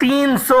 300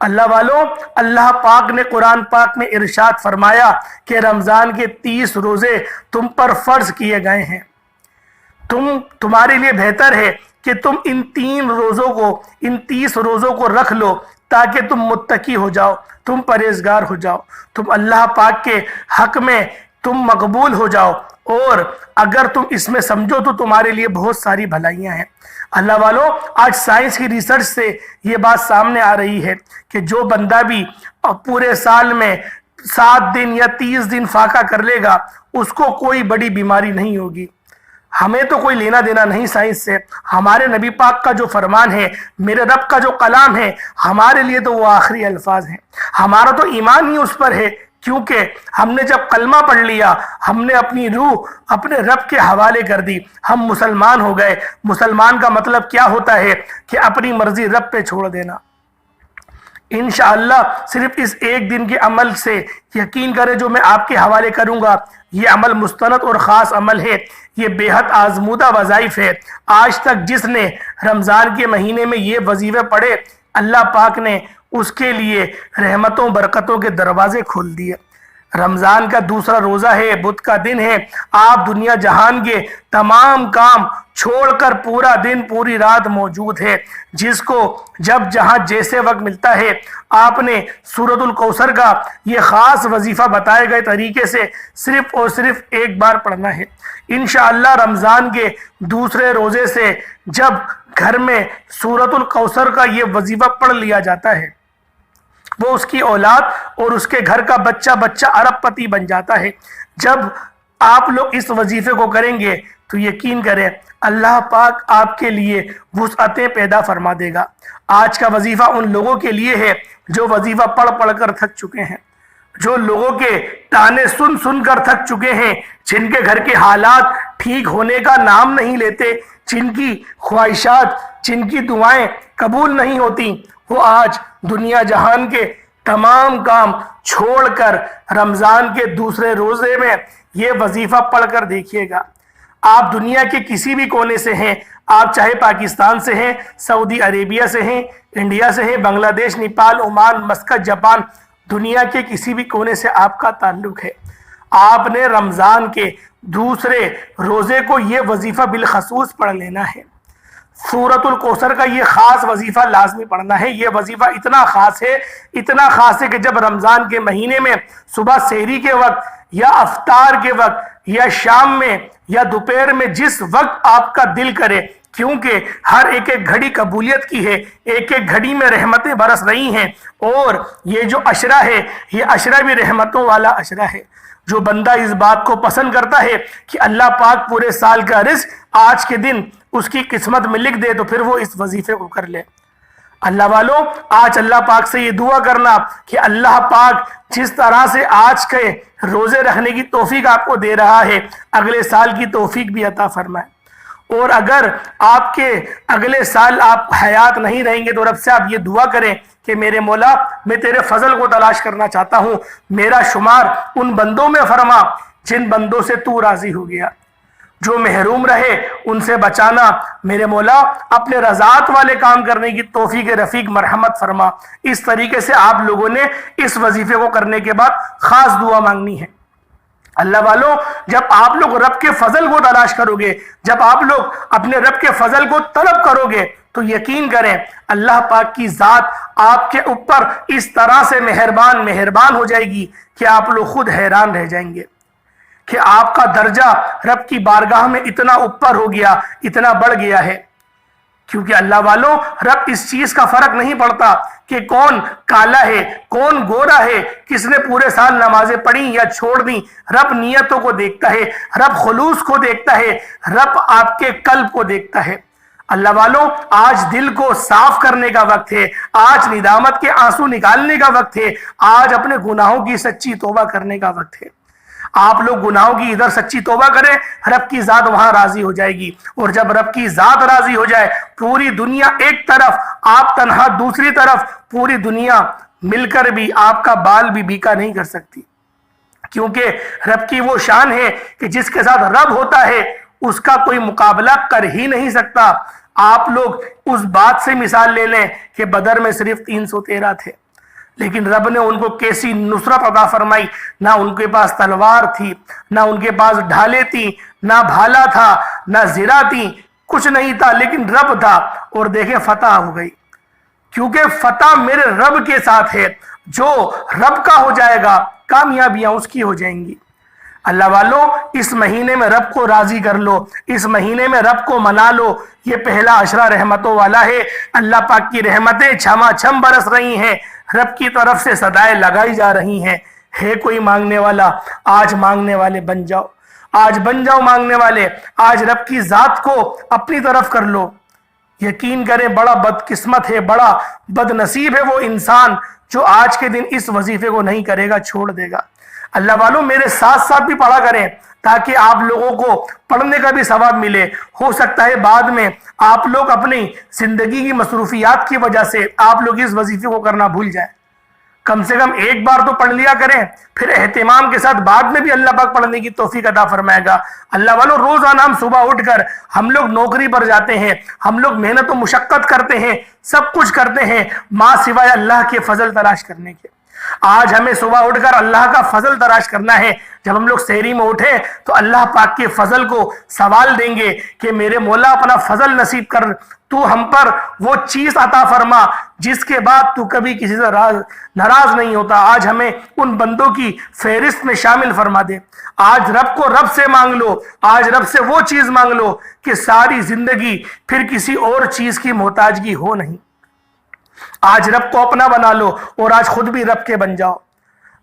اللہ والوں، اللہ پاک نے قرآن پاک میں ارشاد فرمایا کہ رمضان کے 30 روزے تم پر فرض کیے گئے ہیں۔ تمہارے لیے بہتر ہے کہ تم ان 30 روزوں کو رکھ لو تاکہ تم متقی ہو جاؤ، تم پرہیزگار ہو جاؤ، تم اللہ پاک کے حق میں تم مقبول ہو جاؤ، اور اگر تم اس میں سمجھو تو تمہارے لیے بہت ساری بھلائیاں ہیں۔ اللہ والوں، آج سائنس کی ریسرچ سے یہ بات سامنے آ رہی ہے کہ جو بندہ بھی پورے سال میں 7 دن یا 30 دن فاقہ کر لے گا اس کو کوئی بڑی بیماری نہیں ہوگی۔ ہمیں تو کوئی لینا دینا نہیں سائنس سے، ہمارے نبی پاک کا جو فرمان ہے، میرے رب کا جو کلام ہے، ہمارے لیے تو وہ آخری الفاظ ہیں۔ ہمارا تو ایمان ہی اس پر ہے، کیونکہ ہم نے جب کلمہ پڑھ لیا، ہم نے اپنی روح اپنے رب کے حوالے کر دی، ہم مسلمان ہو گئے۔ مسلمان کا مطلب کیا ہوتا ہے کہ اپنی مرضی رب پہ چھوڑ دینا۔ انشاءاللہ صرف اس ایک دن کے عمل سے یقین کریں جو میں آپ کے حوالے کروں گا، یہ عمل مستند اور خاص عمل ہے، یہ بے حد آزمودہ وظائف ہے۔ آج تک جس نے رمضان کے مہینے میں یہ وظیفے پڑھے، اللہ پاک نے اس کے لیے رحمتوں برکتوں کے دروازے کھول دیے۔ رمضان کا دوسرا روزہ ہے، بدھ کا دن ہے۔ آپ دنیا جہان کے تمام کام چھوڑ کر پورا دن پوری رات موجود ہے، جس کو جب جہاں جیسے وقت ملتا ہے آپ نے سورۃ الکوثر کا یہ خاص وظیفہ بتائے گئے طریقے سے صرف اور صرف ایک بار پڑھنا ہے۔ انشاءاللہ رمضان کے دوسرے روزے سے جب گھر میں سورۃ الکوثر کا یہ وظیفہ پڑھ لیا جاتا ہے، وہ اس کی اولاد اور اس کے گھر کا بچہ ارب پتی بن جاتا ہے۔ جب آپ لوگ اس وظیفے کو کریں گے تو یقین کریں اللہ پاک آپ کے لیے وسعتیں پیدا فرما دے گا۔ آج کا وظیفہ ان لوگوں کے لیے ہے جو وظیفہ پڑھ پڑھ کر تھک چکے ہیں، جو لوگوں کے تانے سن سن کر تھک چکے ہیں، جن کے گھر کے حالات ٹھیک ہونے کا نام نہیں لیتے، جن کی خواہشات، جن کی دعائیں قبول نہیں ہوتی، وہ آج دنیا جہان کے تمام کام چھوڑ کر رمضان کے دوسرے روزے میں یہ وظیفہ پڑھ کر دیکھیے گا۔ آپ دنیا کے کسی بھی کونے سے ہیں، آپ چاہے پاکستان سے ہیں، سعودی عربیہ سے ہیں، انڈیا سے ہیں، بنگلہ دیش، نیپال، عمان، مسقط، جاپان، دنیا کے کسی بھی کونے سے آپ کا تعلق ہے، آپ نے رمضان کے دوسرے روزے کو یہ وظیفہ بالخصوص پڑھ لینا ہے۔ سورۃ الکوثر کا یہ خاص وظیفہ لازمی پڑھنا ہے۔ یہ وظیفہ اتنا خاص ہے کہ جب رمضان کے مہینے میں صبح سحری کے وقت یا افطار کے وقت یا شام میں یا دوپہر میں جس وقت آپ کا دل کرے، کیونکہ ہر ایک گھڑی قبولیت کی ہے، ایک ایک گھڑی میں رحمتیں برس رہی ہیں، اور یہ جو عشرہ ہے یہ عشرہ بھی رحمتوں والا عشرہ ہے۔ جو بندہ اس بات کو پسند کرتا ہے کہ اللہ پاک پورے سال کا رزق آج کے دن اس کی قسمت میں لکھ دے، تو پھر وہ اس وظیفے کو کر لے۔ اللہ والوں، آج اللہ پاک سے یہ دعا کرنا کہ اللہ پاک جس طرح سے آج کے روزے رکھنے کی توفیق آپ کو دے رہا ہے، اگلے سال کی توفیق بھی عطا فرمائے۔ اور اگر آپ کے اگلے سال آپ حیات نہیں رہیں گے تو رب سے آپ یہ دعا کریں کہ میرے مولا، میں تیرے فضل کو تلاش کرنا چاہتا ہوں، میرا شمار ان بندوں میں فرما جن بندوں سے تو راضی ہو گیا، جو محروم رہے ان سے بچانا، میرے مولا اپنے رضاعت والے کام کرنے کی توفیق رفیق مرحمت فرما۔ اس طریقے سے آپ لوگوں نے اس وظیفے کو کرنے کے بعد خاص دعا مانگنی ہے۔ اللہ والوں، جب آپ لوگ رب کے فضل کو تلاش کرو گے، جب آپ لوگ اپنے رب کے فضل کو طلب کرو گے، تو یقین کریں اللہ پاک کی ذات آپ کے اوپر اس طرح سے مہربان ہو جائے گی کہ آپ لوگ خود حیران رہ جائیں گے کہ آپ کا درجہ رب کی بارگاہ میں اتنا اوپر ہو گیا، اتنا بڑھ گیا ہے۔ کیونکہ اللہ والوں، رب اس چیز کا فرق نہیں پڑتا کہ کون کالا ہے، کون گورا ہے، کس نے پورے سال نمازیں پڑھی یا چھوڑ دی۔ رب نیتوں کو دیکھتا ہے، رب خلوص کو دیکھتا ہے، رب آپ کے قلب کو دیکھتا ہے۔ اللہ والوں، آج دل کو صاف کرنے کا وقت ہے، آج ندامت کے آنسو نکالنے کا وقت ہے، آج اپنے گناہوں کی سچی توبہ کرنے کا وقت ہے۔ آپ لوگ گناہوں کی ادھر سچی توبہ کریں، رب کی ذات وہاں راضی ہو جائے گی، اور جب رب کی ذات راضی ہو جائے، پوری دنیا ایک طرف، آپ تنہا دوسری طرف، پوری دنیا مل کر بھی آپ کا بال بھی بیکا نہیں کر سکتی، کیونکہ رب کی وہ شان ہے کہ جس کے ساتھ رب ہوتا ہے اس کا کوئی مقابلہ کر ہی نہیں سکتا۔ آپ لوگ اس بات سے مثال لے لیں کہ بدر میں صرف 313 تھے، لیکن رب نے ان کو کیسی نصرت عطا فرمائی. نہ ان کے پاس تلوار تھی، نہ ان کے پاس ڈھالیں تھی، نہ بھالا تھا، نہ زرہ تھی، کچھ نہیں تھا، لیکن رب تھا. اور دیکھیں فتح ہو گئی، کیونکہ فتح میرے رب کے ساتھ ہے. جو رب کا ہو جائے گا کامیابیاں اس کی ہو جائیں گی. اللہ والوں، اس مہینے میں رب کو راضی کر لو، اس مہینے میں رب کو منا لو. یہ پہلا عشرہ رحمتوں والا ہے. اللہ پاک کی رحمتیں چھما چھم برس رہی ہیں، رب کی طرف سے صدائیں لگائی جا رہی ہیں. ہے کوئی مانگنے والا؟ آج مانگنے والے بن جاؤ، آج بن جاؤ مانگنے والے. آج رب کی ذات کو اپنی طرف کر لو. یقین کریں بڑا بدقسمت ہے، بڑا بد نصیب ہے وہ انسان جو آج کے دن اس وظیفے کو نہیں کرے گا، چھوڑ دے گا. اللہ والوں، میرے ساتھ ساتھ بھی پڑھا کریں تاکہ آپ لوگوں کو پڑھنے کا بھی ثواب ملے. ہو سکتا ہے بعد میں آپ لوگ اپنی زندگی کی مصروفیات کی وجہ سے آپ لوگ اس وظیفے کو کرنا بھول جائیں. کم سے کم ایک بار تو پڑھ لیا کریں، پھر اہتمام کے ساتھ بعد میں بھی اللہ پاک پڑھنے کی توفیق عطا فرمائے گا. اللہ والوں، روزانہ ہم صبح اٹھ کر ہم لوگ نوکری پر جاتے ہیں، ہم لوگ محنت و مشقت کرتے ہیں، سب کچھ کرتے ہیں ماں سوائے اللہ کے فضل تلاش کرنے کے. آج ہمیں صبح اٹھ کر اللہ کا فضل تلاش کرنا ہے. جب ہم لوگ سحری میں اٹھیں تو اللہ پاک کے فضل کو سوال دیں گے کہ میرے مولا اپنا فضل نصیب کر، تو ہم پر وہ چیز عطا فرما جس کے بعد تو کبھی کسی سے ناراض نہیں ہوتا. آج ہمیں ان بندوں کی فہرست میں شامل فرما دے. آج رب کو رب سے مانگ لو، آج رب سے وہ چیز مانگ لو کہ ساری زندگی پھر کسی اور چیز کی محتاجگی ہو نہیں. آج رب کو اپنا بنا لو اور آج خود بھی رب کے بن جاؤ.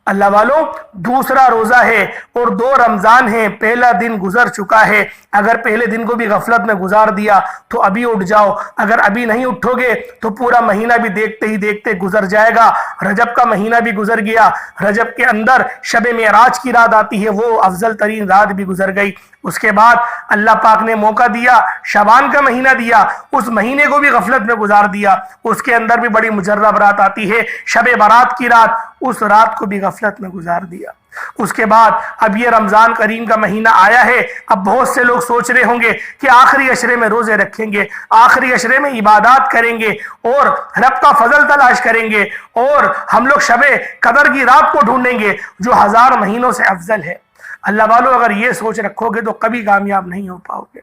اللہ والوں، دوسرا روزہ ہے اور 2 رمضان ہیں. پہلا دن گزر چکا ہے. اگر پہلے دن کو بھی غفلت میں گزار دیا تو ابھی اٹھ جاؤ. اگر ابھی نہیں اٹھو گے تو پورا مہینہ بھی دیکھتے ہی دیکھتے گزر جائے گا. رجب کا مہینہ بھی گزر گیا. رجب کے اندر شب معراج کی رات آتی ہے، وہ افضل ترین رات بھی گزر گئی. اس کے بعد اللہ پاک نے موقع دیا، شعبان کا مہینہ دیا، اس مہینے کو بھی غفلت میں گزار دیا. اس کے اندر بھی بڑی مجرب رات آتی ہے، شب برات کی رات، اس رات کو بھی غفلت میں گزار دیا. اس کے بعد اب یہ رمضان کریم کا مہینہ آیا ہے. اب بہت سے لوگ سوچ رہے ہوں گے کہ آخری عشرے میں روزے رکھیں گے، آخری عشرے میں عبادات کریں گے اور رب کا فضل تلاش کریں گے اور ہم لوگ شب قدر کی رات کو ڈھونڈیں گے جو 1000 مہینوں سے افضل ہے. اللہ والوں، اگر یہ سوچ رکھو گے تو کبھی کامیاب نہیں ہو پاؤ گے.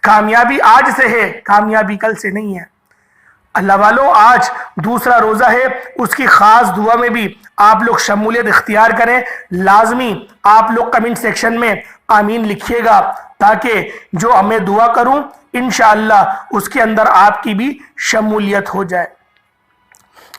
کامیابی آج سے ہے، کامیابی کل سے نہیں ہے. اللہ والوں، آج دوسرا روزہ ہے، اس کی خاص دعا میں بھی آپ لوگ شمولیت اختیار کریں. لازمی آپ لوگ کمنٹ سیکشن میں آمین لکھیے گا تاکہ جو میں دعا کروں انشاءاللہ اس کے اندر آپ کی بھی شمولیت ہو جائے.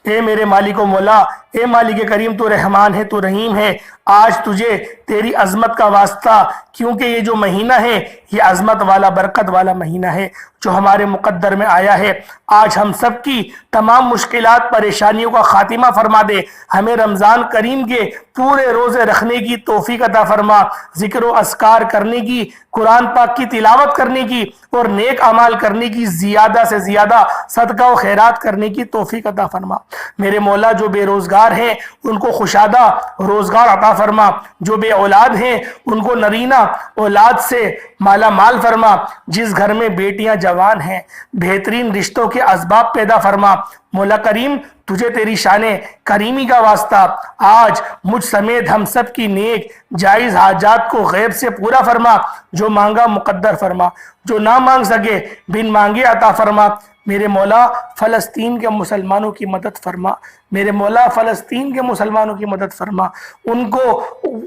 اے میرے مالک و مولا، اے مالک کریم، تو رحمان ہے، تو رحیم ہے. آج تجھے تیری عظمت کا واسطہ، کیونکہ یہ جو مہینہ ہے یہ عظمت والا، برکت والا مہینہ ہے جو ہمارے مقدر میں آیا ہے. آج ہم سب کی تمام مشکلات، پریشانیوں کا خاتمہ فرما دے. ہمیں رمضان کریم کے پورے روزے رکھنے کی توفیق عطا فرما، ذکر و اذکار کرنے کی، قرآن پاک کی تلاوت کرنے کی اور نیک اعمال کرنے کی، زیادہ سے زیادہ صدقہ و خیرات کرنے کی توفیق عطا فرما. میرے مولا، جو بے روزگار ہیں ان کو خوشادہ روزگار عطا فرما، جو بے اولاد ہیں ان کو نرینہ اولاد سے مالا مال فرما. جس گھر میں بیٹیاں جوان ہیں بہترین رشتوں کے اسباب پیدا فرما. مولا کریم، تجھے تیری شان کریمی کا واسطہ آج مجھ سمیت ہم سب کی نیک جائز حاجات کو غیب سے پورا فرما. جو مانگا مقدر فرما، جو نہ مانگ سکے بن مانگے عطا فرما. میرے مولا، فلسطین کے مسلمانوں کی مدد فرما. میرے مولا، فلسطین کے مسلمانوں کی مدد فرما، ان کو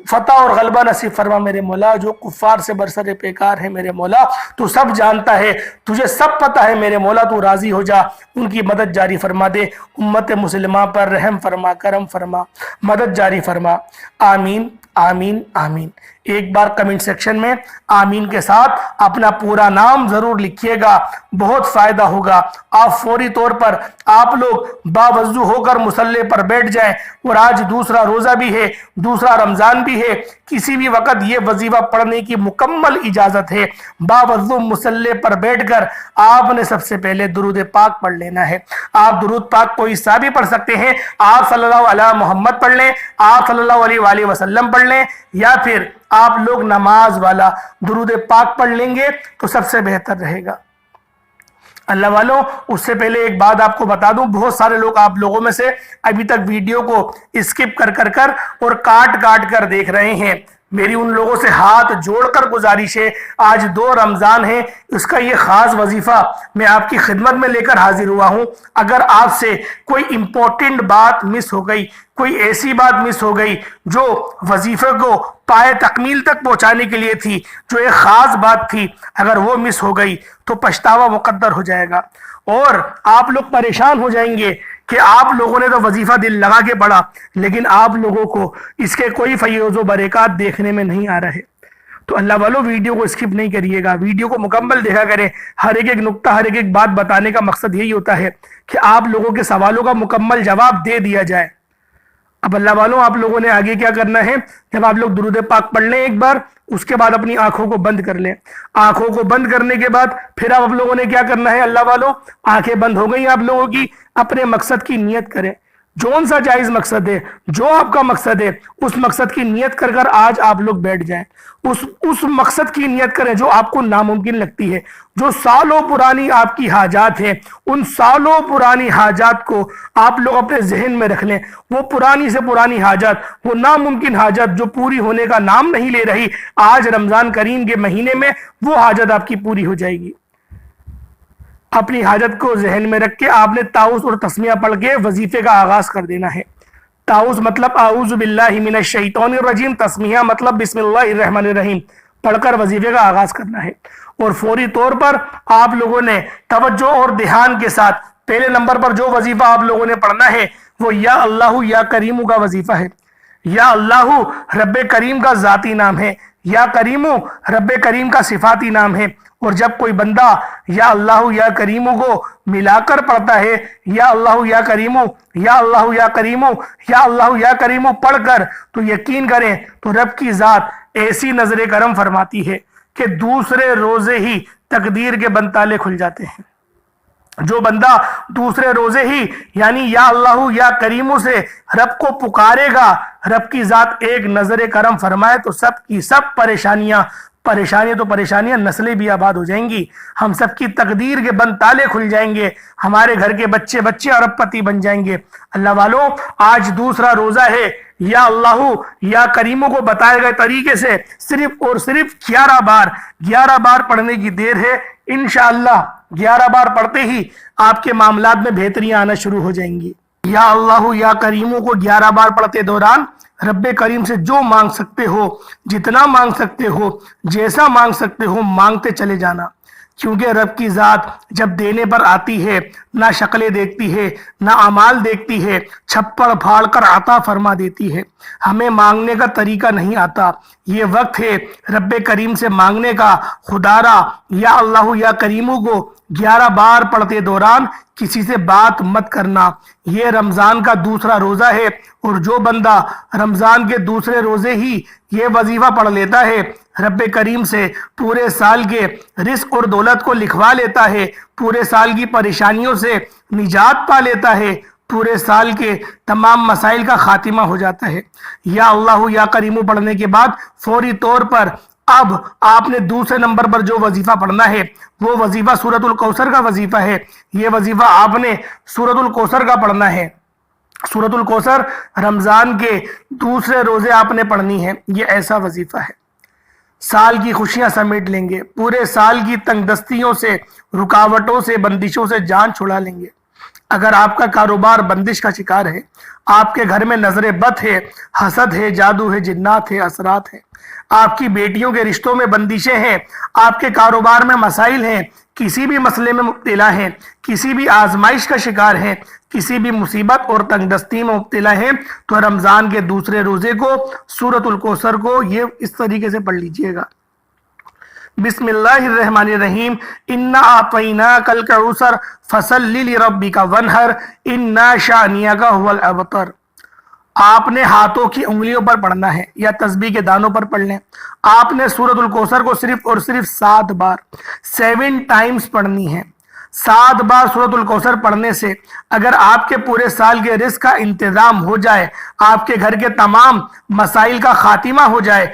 فتح اور غلبہ نصیب فرما. میرے مولا، جو کفار سے برسر پیکار ہے میرے مولا تو سب جانتا ہے، تجھے سب پتہ ہے. میرے مولا، تو راضی ہو جا، ان کی مدد جاری فرما دے. امت مسلمہ پر رحم فرما، کرم فرما، مدد جاری فرما. آمین آمین آمین. ایک بار کمنٹ سیکشن میں آمین کے ساتھ اپنا پورا نام ضرور لکھیے گا، بہت فائدہ ہوگا. آپ فوری طور پر آپ لوگ باوضو ہو کر مصلی پر بیٹھ جائیں. اور آج دوسرا روزہ بھی ہے، دوسرا رمضان بھی ہے، کسی بھی وقت یہ وظیفہ پڑھنے کی مکمل اجازت ہے. باوضو مصلی پر بیٹھ کر آپ نے سب سے پہلے درود پاک پڑھ لینا ہے. آپ درود پاک کوئی سا بھی پڑھ سکتے ہیں. آپ صلی اللہ علیہ محمد پڑھ لیں، آپ صلی اللہ علیہ وآلہ وسلم پڑھ لیں، یا پھر آپ لوگ نماز والا درود پاک پڑھ لیں گے تو سب سے بہتر رہے گا. اللہ والوں، اس سے پہلے ایک بات آپ کو بتا دوں، بہت سارے لوگ آپ لوگوں میں سے ابھی تک ویڈیو کو اسکپ کر اور کاٹ کر دیکھ رہے ہیں۔ میری ان لوگوں سے ہاتھ جوڑ کر گزارش ہے، آج 2 رمضان ہے، اس کا یہ خاص وظیفہ میں آپ کی خدمت میں لے کر حاضر ہوا ہوں۔ اگر آپ سے کوئی امپورٹنٹ بات مس ہو گئی، کوئی ایسی بات مس ہو گئی جو وظیفے کو پائے تکمیل تک پہنچانے کے لیے تھی، جو ایک خاص بات تھی، اگر وہ مس ہو گئی تو پچھتاوا مقدر ہو جائے گا اور آپ لوگ پریشان ہو جائیں گے کہ آپ لوگوں نے تو وظیفہ دل لگا کے پڑھا، لیکن آپ لوگوں کو اس کے کوئی فیوز و برکات دیکھنے میں نہیں آ رہے۔ تو اللہ والوں، ویڈیو کو اسکپ نہیں کریے گا، ویڈیو کو مکمل دیکھا کریں۔ ہر ایک نقطہ، ہر ایک بات بتانے کا مقصد یہی ہوتا ہے کہ آپ لوگوں کے سوالوں کا مکمل جواب دے دیا جائے۔ اب اللہ والوں، آپ لوگوں نے آگے کیا کرنا ہے، جب آپ لوگ درود پاک پڑھ لیں ایک بار، اس کے بعد اپنی آنکھوں کو بند کر لیں۔ آنکھوں کو بند کرنے کے بعد پھر آپ لوگوں نے کیا کرنا ہے، اللہ والوں، آنکھیں بند ہو گئی آپ لوگوں کی، اپنے مقصد کی نیت کریں۔ جون سا جائز مقصد ہے، جو آپ کا مقصد ہے، اس مقصد کی نیت کر آج آپ لوگ بیٹھ جائیں۔ اس مقصد کی نیت کریں جو آپ کو ناممکن لگتی ہے، جو سالوں پرانی آپ کی حاجات ہیں، ان سالوں پرانی حاجات کو آپ لوگ اپنے ذہن میں رکھ لیں۔ وہ پرانی سے پرانی حاجات، وہ ناممکن حاجات جو پوری ہونے کا نام نہیں لے رہی، آج رمضان کریم کے مہینے میں وہ حاجت آپ کی پوری ہو جائے گی۔ اپنی حاجت کو ذہن میں رکھ کے آپ نے تعوذ اور تسمیہ پڑھ کے وظیفے کا آغاز کر دینا ہے۔ تعوذ مطلب اعوذ باللہ من الشیطان الرجیم، تسمیہ مطلب بسم اللہ الرحمن الرحیم پڑھ کر وظیفے کا آغاز کرنا ہے۔ اور فوری طور پر آپ لوگوں نے توجہ اور دھیان کے ساتھ پہلے نمبر پر جو وظیفہ آپ لوگوں نے پڑھنا ہے وہ یا اللہ یا کریم کا وظیفہ ہے۔ یا اللہ رب کریم کا ذاتی نام ہے، یا کریم رب کریم کا صفاتی نام ہے۔ اور جب کوئی بندہ یا اللہ یا کریم کو ملا کر پڑھتا ہے، یا اللہ یا کریم، یا اللہ یا کریم، یا اللہ یا کریم پڑھ کر، تو یقین کریں تو رب کی ذات ایسی نظر کرم فرماتی ہے کہ دوسرے روزے ہی تقدیر کے بند تالے کھل جاتے ہیں۔ جو بندہ دوسرے روزے ہی یعنی یا اللہ یا کریم سے رب کو پکارے گا، رب کی ذات ایک نظر کرم فرمائے تو سب کی سب پریشانیاں تو پریشانیاں نسلیں بھی آباد ہو جائیں گی، ہم سب کی تقدیر کے بند تالے کھل جائیں گے، ہمارے گھر کے بچے ارب پتی بن جائیں گے۔ اللہ والوں، آج دوسرا روزہ ہے، یا اللہ یا کریموں کو بتائے گئے طریقے سے صرف اور صرف 11 بار پڑھنے کی دیر ہے۔ انشاءاللہ 11 بار پڑھتے ہی آپ کے معاملات میں بہتریاں آنا شروع ہو جائیں گی۔ یا اللہ یا کریموں کو 11 بار پڑھتے دوران رب کریم سے جو مانگ سکتے ہو، جتنا مانگ سکتے ہو، جیسا مانگ سکتے ہو، مانگتے چلے جانا، کیونکہ رب کی ذات جب دینے پر آتی ہے نہ شکلیں دیکھتی ہے، نہ اعمال دیکھتی ہے، چھپڑ پھاڑ کر عطا فرما دیتی ہے۔ ہمیں مانگنے کا طریقہ نہیں آتا، یہ وقت ہے رب کریم سے مانگنے کا۔ خدارا یا اللہ یا کریموں کو 11 بار پڑھتے دوران کسی سے بات مت کرنا۔ یہ رمضان کا دوسرا روزہ ہے، اور جو بندہ رمضان کے دوسرے روزے ہی یہ وظیفہ پڑھ لیتا ہے، رب کریم سے پورے سال کے رزق اور دولت کو لکھوا لیتا ہے، پورے سال کی پریشانیوں سے نجات پا لیتا ہے، پورے سال کے تمام مسائل کا خاتمہ ہو جاتا ہے۔ یا اللہ یا کریم پڑھنے کے بعد فوری طور پر اب آپ نے دوسرے نمبر پر جو وظیفہ پڑھنا ہے وہ وظیفہ سورۃ الکوثر کا وظیفہ ہے۔ یہ وظیفہ آپ نے سورۃ الکوثر کا پڑھنا ہے۔ سورۃ الکوثر رمضان کے دوسرے روزے آپ نے پڑھنی ہے۔ یہ ایسا وظیفہ ہے، سال کی خوشیاں سمیٹ لیں گے، پورے سال کی تنگ دستیوں سے، رکاوٹوں سے، بندشوں سے جان چھڑا لیں گے۔ اگر آپ کا کاروبار بندش کا شکار ہے، آپ کے گھر میں نظر بد ہے، حسد ہے، جادو ہے، جنات ہے، اثرات ہے، آپ کی بیٹیوں کے رشتوں میں بندشیں ہیں، آپ کے کاروبار میں مسائل ہیں، کسی بھی مسئلے میں مبتلا ہیں، کسی بھی آزمائش کا شکار ہیں، کسی بھی مصیبت اور تنگ دستی میں مبتلا ہیں، تو رمضان کے دوسرے روزے کو سورۃ الکوثر کو یہ اس طریقے سے پڑھ لیجئے گا۔ بسم اللہ الرحمن الرحیم، انا اعطیناک الکوثر فصل لربک وانحر ان شانئک ھو الابتر۔ آپ نے ہاتھوں کی انگلیوں پر پڑھنا ہے یا تسبیح کے دانوں پر پڑھ لیں۔ آپ نے سورۃ الکوثر کو صرف اور صرف 7 بار 7 ٹائمز پڑھنی ہے۔ 7 بار سورۃ الکوثر پڑھنے سے اگر آپ کے پورے سال کے رزق کا انتظام ہو جائے، آپ کے گھر کے تمام مسائل کا خاتمہ ہو جائے،